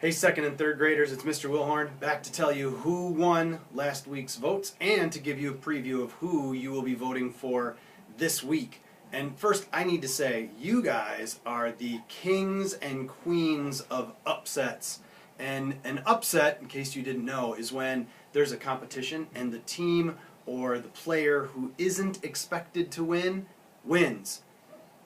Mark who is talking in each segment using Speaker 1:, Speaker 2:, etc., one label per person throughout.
Speaker 1: Hey, second and third graders, it's Mr. Wilhorn, back to tell you who won last week's votes and to give you a preview of who you will be voting for this week. And first, I need to say, you guys are the kings and queens of upsets. And an upset, in case you didn't know, is when there's a competition and the team or the player who isn't expected to win wins.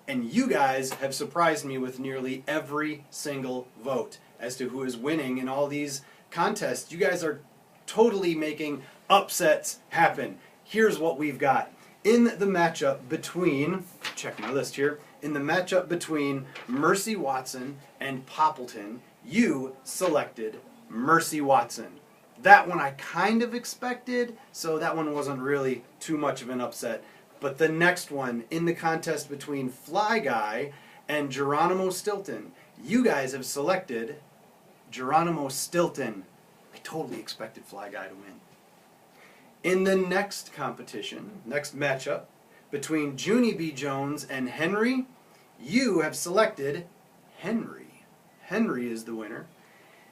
Speaker 1: And you guys have surprised me with nearly every single vote as to who is winning in all these contests. You guys are totally making upsets happen. Here's what we've got. In the matchup between, check my list here, in the matchup between Mercy Watson and Poppleton, you selected Mercy Watson. That one I kind of expected, so that one wasn't really too much of an upset. But the next one, in the contest between Fly Guy and Geronimo Stilton, you guys have selected Geronimo Stilton. I totally expected Fly Guy to win. In the next competition, next matchup, between Junie B. Jones and Henry, you have selected Henry. Henry is the winner.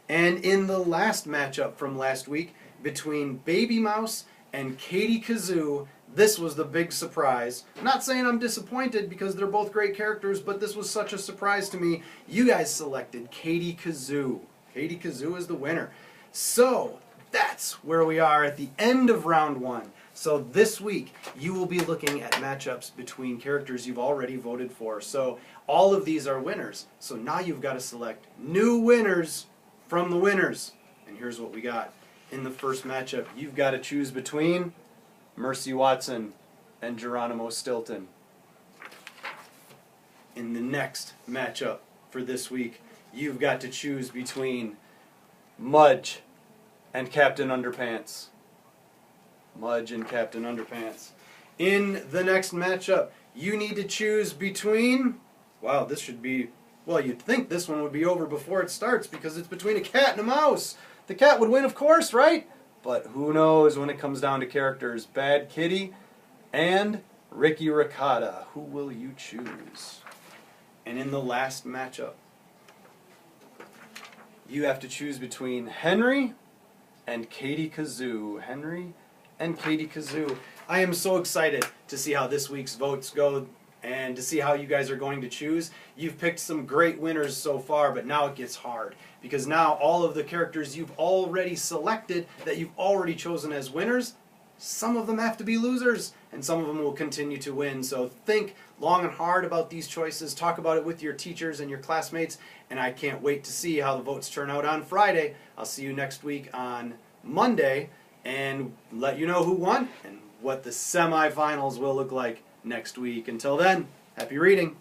Speaker 1: And in the last matchup from last week, between Baby Mouse and Katie Kazoo, this was the big surprise. I'm not saying I'm disappointed because they're both great characters, but this was such a surprise to me. You guys selected Katie Kazoo. Katie Kazoo is the winner. So that's where we are at the end of round one. So this week, you will be looking at matchups between characters you've already voted for. So all of these are winners. So now you've got to select new winners from the winners. And here's what we got. In the first matchup, you've got to choose between Mercy Watson and Geronimo Stilton. In the next matchup for this week, you've got to choose between Mudge and Captain Underpants. Mudge and Captain Underpants. In the next matchup, you need to choose between, wow, this should be, well, you'd think this one would be over before it starts because it's between a cat and a mouse. The cat would win, of course, right? But who knows when it comes down to characters. Bad Kitty and Ricky Ricotta. Who will you choose? And in the last matchup, you have to choose between Henry and Katie Kazoo. Henry and Katie Kazoo. I am so excited to see how this week's votes go and to see how you guys are going to choose. You've picked some great winners so far, but now it gets hard because now all of the characters you've already selected that you've already chosen as winners, some of them have to be losers and some of them will continue to win. So think long and hard about these choices. Talk about it with your teachers and your classmates, and I can't wait to see how the votes turn out on Friday. I'll see you next week on Monday and let you know who won and what the semifinals will look like next week. Until then, happy reading.